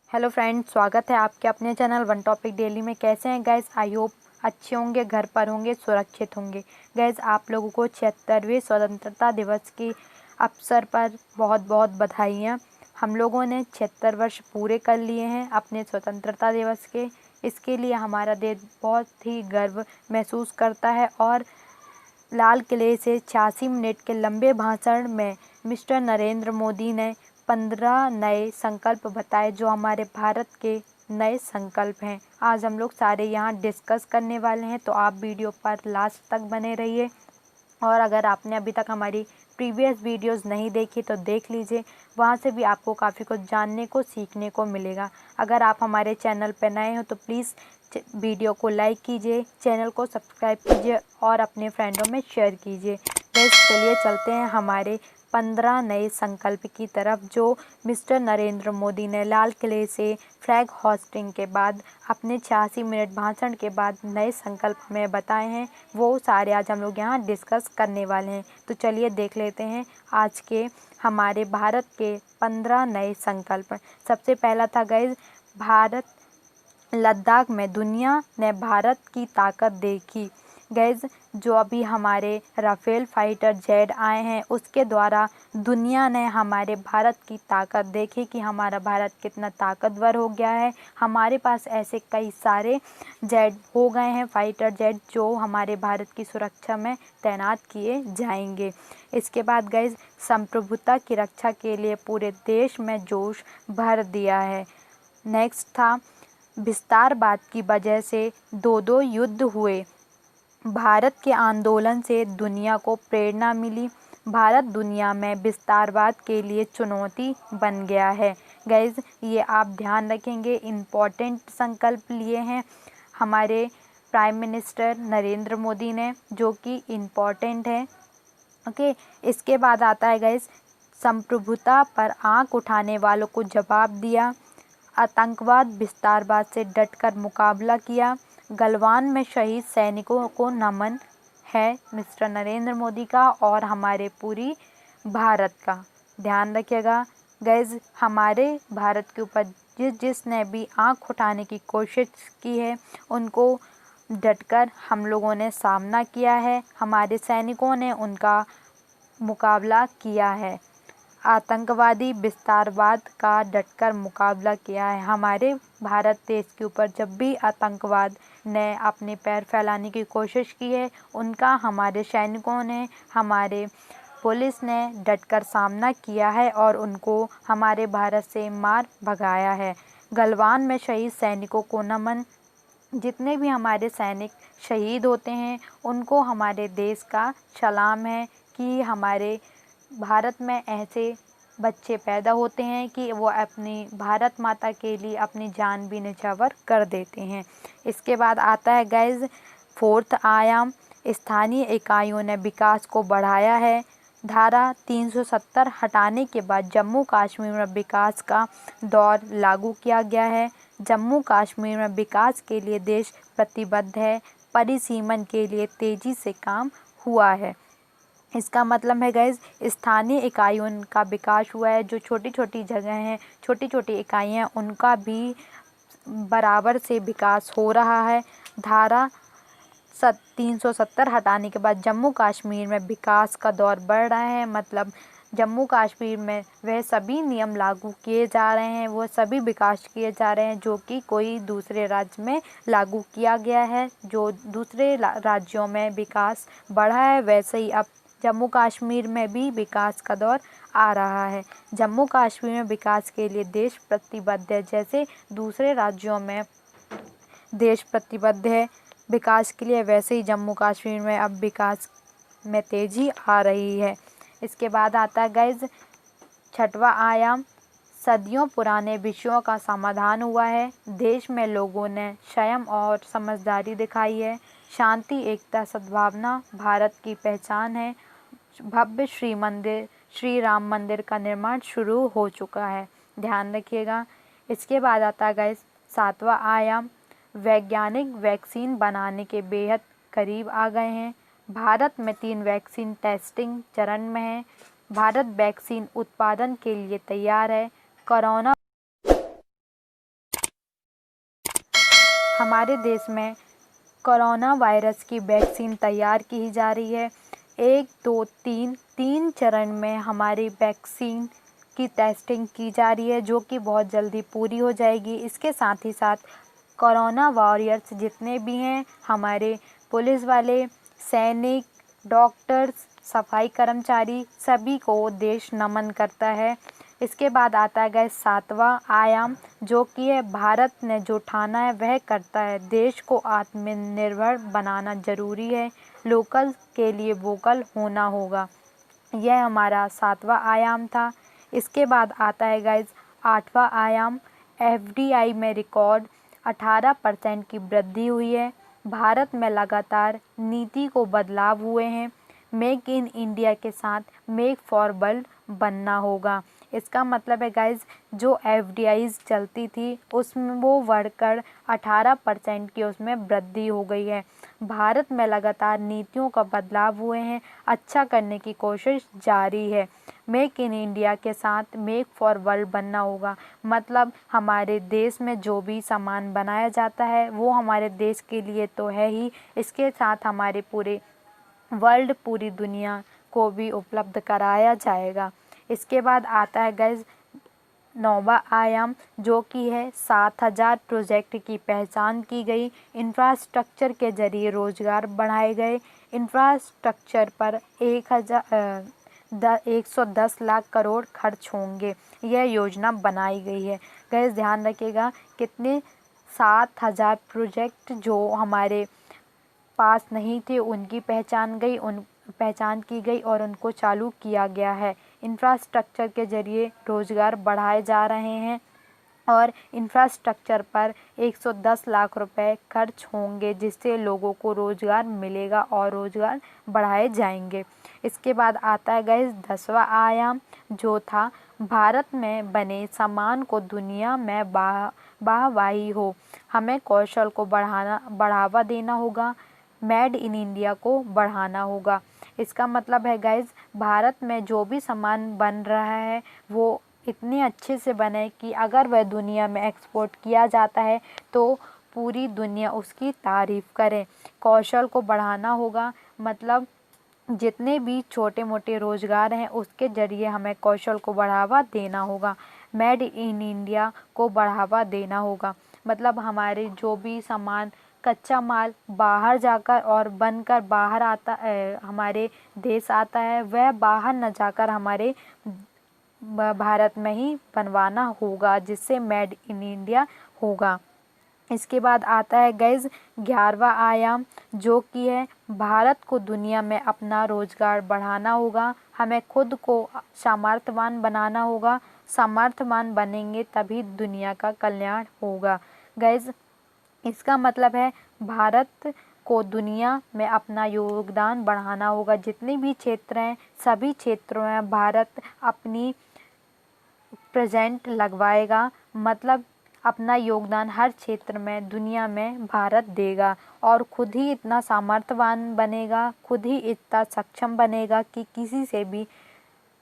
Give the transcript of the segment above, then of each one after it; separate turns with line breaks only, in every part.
Hello friends, स्वागत है आपके अपने चैनल वन टॉपिक डेली में। कैसे हैं गाइस? आई होप अच्छे होंगे, घर पर होंगे, सुरक्षित होंगे। गाइस, आप लोगों को 76वें स्वतंत्रता दिवस के अवसर पर बहुत बहुत बधाइयाँ। हम लोगों ने 76 वर्ष पूरे कर लिए हैं अपने स्वतंत्रता दिवस के। इसके लिए हमारा देश बहुत ही गर्व महसूस करता है और लाल किले से 86 मिनट के लंबे भाषण में मिस्टर नरेंद्र मोदी ने 15 नए संकल्प बताए जो हमारे भारत के नए संकल्प हैं। आज हम लोग सारे यहाँ डिस्कस करने वाले हैं, तो आप वीडियो पर लास्ट तक बने रहिए। और अगर आपने अभी तक हमारी प्रीवियस वीडियोस नहीं देखी तो देख लीजिए, वहाँ से भी आपको काफ़ी कुछ जानने को सीखने को मिलेगा। अगर आप हमारे चैनल पर नए हो तो प्लीज़ वीडियो को लाइक कीजिए, चैनल को सब्सक्राइब कीजिए और अपने फ्रेंडों में शेयर कीजिए। बस चलिए चलते हैं हमारे 15 नए संकल्प की तरफ, जो मिस्टर नरेंद्र मोदी ने लाल किले से फ्लैग होस्टिंग के बाद अपने 86 मिनट भाषण के बाद नए संकल्प में बताए हैं। वो सारे आज हम लोग यहाँ डिस्कस करने वाले हैं। तो चलिए देख लेते हैं आज के हमारे भारत के 15 नए संकल्प। सबसे पहला था गाइस, भारत लद्दाख में दुनिया ने भारत की ताकत देखी। गैज़, जो अभी हमारे राफेल फाइटर जेट आए हैं उसके द्वारा दुनिया ने हमारे भारत की ताकत देखी कि हमारा भारत कितना ताकतवर हो गया है। हमारे पास ऐसे कई सारे जेट हो गए हैं, फाइटर जेट, जो हमारे भारत की सुरक्षा में तैनात किए जाएंगे। इसके बाद गैज़, संप्रभुता की रक्षा के लिए पूरे देश में जोश भर दिया है। नेक्स्ट था, विस्तारवाद की वजह से दो युद्ध हुए। भारत के आंदोलन से दुनिया को प्रेरणा मिली। भारत दुनिया में विस्तारवाद के लिए चुनौती बन गया है। गाइज, ये आप ध्यान रखेंगे, इम्पोर्टेंट संकल्प लिए हैं हमारे प्राइम मिनिस्टर नरेंद्र मोदी ने, जो कि इम्पोर्टेंट है। ओके, इसके बाद आता है गाइज, संप्रभुता पर आंख उठाने वालों को जवाब दिया। आतंकवाद विस्तारवाद से डटकर मुकाबला किया। गलवान में शहीद सैनिकों को नमन है मिस्टर नरेंद्र मोदी का और हमारे पूरी भारत का। ध्यान रखिएगा गाइज, हमारे भारत के ऊपर जिसने भी आंख उठाने की कोशिश की है उनको डटकर हम लोगों ने सामना किया है। हमारे सैनिकों ने उनका मुकाबला किया है। आतंकवादी विस्तारवाद का डटकर मुकाबला किया है। हमारे भारत देश के ऊपर जब भी आतंकवाद ने अपने पैर फैलाने की कोशिश की है, उनका हमारे सैनिकों ने, हमारे पुलिस ने डटकर सामना किया है और उनको हमारे भारत से मार भगाया है। गलवान में शहीद सैनिकों को नमन। जितने भी हमारे सैनिक शहीद होते हैं उनको हमारे देश का सलाम है कि हमारे भारत में ऐसे बच्चे पैदा होते हैं कि वो अपनी भारत माता के लिए अपनी जान भी न्यौछावर कर देते हैं। इसके बाद आता है गाइज, फोर्थ आयाम, स्थानीय इकाइयों ने विकास को बढ़ाया है। धारा 370 हटाने के बाद जम्मू कश्मीर में विकास का दौर लागू किया गया है। जम्मू कश्मीर में विकास के लिए देश प्रतिबद्ध है। परिसीमन के लिए तेजी से काम हुआ है। इसका मतलब है गाइज, स्थानीय इकाइयों का विकास हुआ है। जो छोटी छोटी जगह हैं, छोटी छोटी इकाइयाँ, उनका भी बराबर से विकास हो रहा है। धारा 370 हटाने के बाद जम्मू कश्मीर में विकास का दौर बढ़ रहा है। मतलब जम्मू कश्मीर में वह सभी नियम लागू किए जा रहे हैं, वो सभी विकास किए जा रहे हैं जो कि कोई दूसरे राज्य में लागू किया गया है। जो दूसरे राज्यों में विकास बढ़ा है, वैसे ही अब जम्मू कश्मीर में भी विकास का दौर आ रहा है। जम्मू कश्मीर में विकास के लिए देश प्रतिबद्ध है। जैसे दूसरे राज्यों में देश प्रतिबद्ध है विकास के लिए, वैसे ही जम्मू कश्मीर में अब विकास में तेज़ी आ रही है। इसके बाद आता है गाइज, छठवां आयाम, सदियों पुराने विषयों का समाधान हुआ है। देश में लोगों ने संयम और समझदारी दिखाई है। शांति, एकता, सद्भावना भारत की पहचान है। भव्य श्री राम मंदिर का निर्माण शुरू हो चुका है। ध्यान रखिएगा। इसके बाद आता है गाइस, सातवां आयाम, वैज्ञानिक वैक्सीन बनाने के बेहद करीब आ गए हैं। भारत में 3 वैक्सीन टेस्टिंग चरण में है। भारत वैक्सीन उत्पादन के लिए तैयार है। कोरोना हमारे देश में कोरोना वायरस की वैक्सीन तैयार की जा रही है। 1, 2, 3 चरण में हमारी वैक्सीन की टेस्टिंग की जा रही है, जो कि बहुत जल्दी पूरी हो जाएगी। इसके साथ ही साथ कोरोना वॉरियर्स जितने भी हैं, हमारे पुलिस वाले, सैनिक, डॉक्टर्स, सफाई कर्मचारी, सभी को देश नमन करता है। इसके बाद आता है गाइस 7वां आयाम, जो कि है भारत ने जो ठाना है वह करता है। देश को आत्मनिर्भर बनाना जरूरी है, लोकल के लिए वोकल होना होगा। यह हमारा 7वां आयाम था। इसके बाद आता है गाइस 8वां आयाम, एफडीआई में रिकॉर्ड 18% की वृद्धि हुई है। भारत में लगातार नीति को बदलाव हुए हैं। मेक इन इंडिया के साथ मेक फॉर वर्ल्ड बनना होगा। इसका मतलब है गाइज, जो एफडीआईज चलती थी उसमें वो बढ़कर 18% की उसमें वृद्धि हो गई है। भारत में लगातार नीतियों का बदलाव हुए हैं, अच्छा करने की कोशिश जारी है। मेक इन इंडिया के साथ मेक फॉर वर्ल्ड बनना होगा। मतलब हमारे देश में जो भी सामान बनाया जाता है वो हमारे देश के लिए तो है ही, इसके साथ हमारे पूरे वर्ल्ड, पूरी दुनिया को भी उपलब्ध कराया जाएगा। इसके बाद आता है गाइज 9वां आयाम, जो कि है 7000 प्रोजेक्ट की पहचान की गई। इंफ्रास्ट्रक्चर के जरिए रोजगार बढ़ाए गए। इंफ्रास्ट्रक्चर पर 110 लाख करोड़ खर्च होंगे। यह योजना बनाई गई है। गाइज ध्यान रखिएगा, कितने 7000 प्रोजेक्ट जो हमारे पास नहीं थे उनकी पहचान की गई और उनको चालू किया गया है। इंफ्रास्ट्रक्चर के जरिए रोजगार बढ़ाए जा रहे हैं और इंफ्रास्ट्रक्चर पर 110 लाख रुपए खर्च होंगे, जिससे लोगों को रोजगार मिलेगा और रोजगार बढ़ाए जाएंगे। इसके बाद आता है गाइस 10वां आयाम, जो था भारत में बने सामान को दुनिया में वाहवाही हो। हमें कौशल को बढ़ावा देना होगा, मेड इन इंडिया को बढ़ाना होगा। इसका मतलब है गाइज, भारत में जो भी सामान बन रहा है वो इतने अच्छे से बने कि अगर वह दुनिया में एक्सपोर्ट किया जाता है तो पूरी दुनिया उसकी तारीफ करे। कौशल को बढ़ाना होगा, मतलब जितने भी छोटे मोटे रोजगार हैं उसके जरिए हमें कौशल को बढ़ावा देना होगा। मेड इन इंडिया को बढ़ावा देना होगा, मतलब हमारे जो भी सामान, कच्चा माल बाहर जाकर और बनकर बाहर आता हमारे देश आता है, वह बाहर न जाकर हमारे भारत में ही बनवाना होगा, जिससे मेड इन इंडिया होगा। इसके बाद आता है गाइज 11वां आयाम, जो कि है भारत को दुनिया में अपना रोजगार बढ़ाना होगा। हमें खुद को सामर्थ्यवान बनाना होगा। सामर्थ्यवान बनेंगे तभी दुनिया का कल्याण होगा। गाइज इसका मतलब है भारत को दुनिया में अपना योगदान बढ़ाना होगा। जितने भी क्षेत्र हैं सभी क्षेत्रों में भारत अपनी प्रेजेंट लगवाएगा, मतलब अपना योगदान हर क्षेत्र में दुनिया में भारत देगा और खुद ही इतना सामर्थ्यवान बनेगा, खुद ही इतना सक्षम बनेगा कि किसी से भी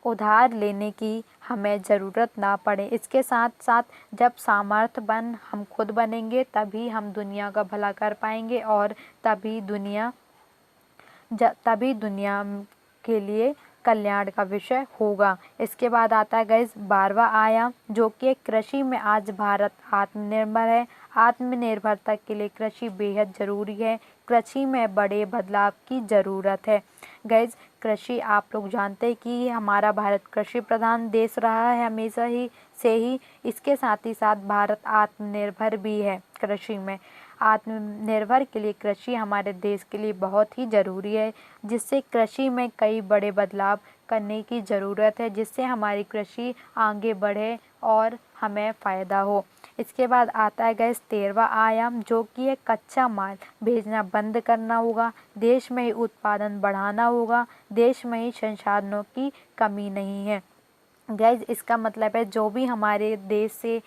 उधार लेने की हमें ज़रूरत ना पड़े। इसके साथ साथ जब सामर्थ्यवान हम खुद बनेंगे तभी हम दुनिया का भला कर पाएंगे और तभी दुनिया के लिए कल्याण का विषय होगा। इसके बाद आता है गाइस 12वां आयाम, जो कि कृषि में आज भारत आत्मनिर्भर है। आत्मनिर्भरता के लिए कृषि बेहद ज़रूरी है। कृषि में बड़े बदलाव की ज़रूरत है। गाइस कृषि, आप लोग जानते हैं कि हमारा भारत कृषि प्रधान देश रहा है हमेशा ही से ही। इसके साथ ही साथ भारत आत्मनिर्भर भी है कृषि में। आत्मनिर्भर के लिए कृषि हमारे देश के लिए बहुत ही ज़रूरी है, जिससे कृषि में कई बड़े बदलाव करने की ज़रूरत है, जिससे हमारी कृषि आगे बढ़े और हमें फ़ायदा हो। इसके बाद आता है गाइस 13वां आयाम, जो कि है कच्चा माल भेजना बंद करना होगा। देश में ही उत्पादन बढ़ाना होगा। देश में ही संसाधनों की कमी नहीं है। गाइस इसका मतलब है जो भी हमारे देश से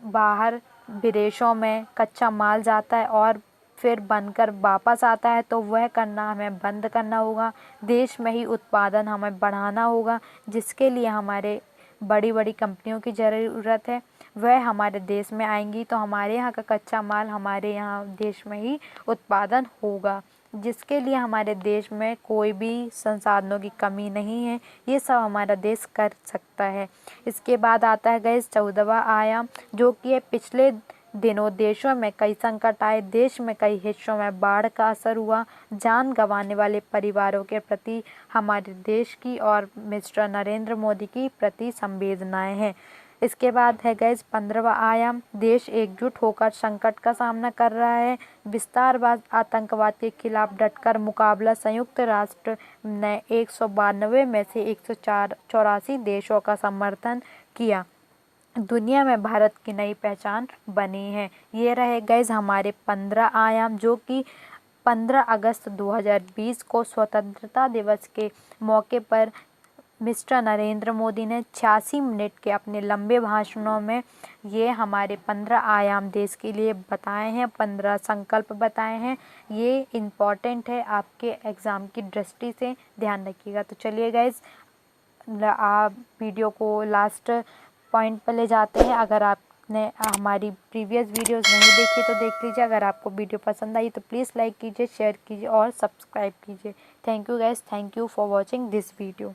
बाहर विदेशों में कच्चा माल जाता है और फिर बनकर वापस आता है तो वह करना हमें बंद करना होगा। देश में ही उत्पादन हमें बढ़ाना होगा, जिसके लिए हमारे बड़ी बड़ी कंपनियों की ज़रूरत है वह हमारे देश में आएंगी तो हमारे यहाँ का कच्चा माल हमारे यहाँ देश में ही उत्पादन होगा, जिसके लिए हमारे देश में कोई भी संसाधनों की कमी नहीं है। ये सब हमारा देश कर सकता है। इसके बाद आता है गाइस 14वां आयाम, जो कि है पिछले दिनों देशों में कई संकट आए, देश में कई हिस्सों में बाढ़ का असर हुआ, जान गंवाने वाले परिवारों के प्रति हमारे देश की और मिस्टर नरेंद्र मोदी की प्रति संवेदनाएं हैं। इसके बाद है गैस 15वां आयाम, देश एकजुट होकर संकट का सामना कर रहा है, विस्तारवाद आतंकवाद के खिलाफ डटकर मुकाबला। संयुक्त राष्ट्र ने 192 में से 184 देशों का समर्थन किया। दुनिया में भारत की नई पहचान बनी है। ये रहे गाइस हमारे 15 आयाम, जो कि 15 अगस्त 2020 को स्वतंत्रता दिवस के मौके पर मिस्टर नरेंद्र मोदी ने 86 मिनट के अपने लंबे भाषणों में ये हमारे 15 आयाम देश के लिए बताए हैं, 15 संकल्प बताए हैं। ये इम्पॉर्टेंट है, आपके एग्ज़ाम की दृष्टि से ध्यान रखिएगा। तो चलिए गाइस, आप वीडियो को लास्ट पॉइंट पर ले जाते हैं। अगर आपने हमारी प्रीवियस वीडियोस नहीं देखी तो देख लीजिए। अगर आपको वीडियो पसंद आई तो प्लीज़ लाइक कीजिए, शेयर कीजिए और सब्सक्राइब कीजिए। Thank you guys, thank you for watching this video.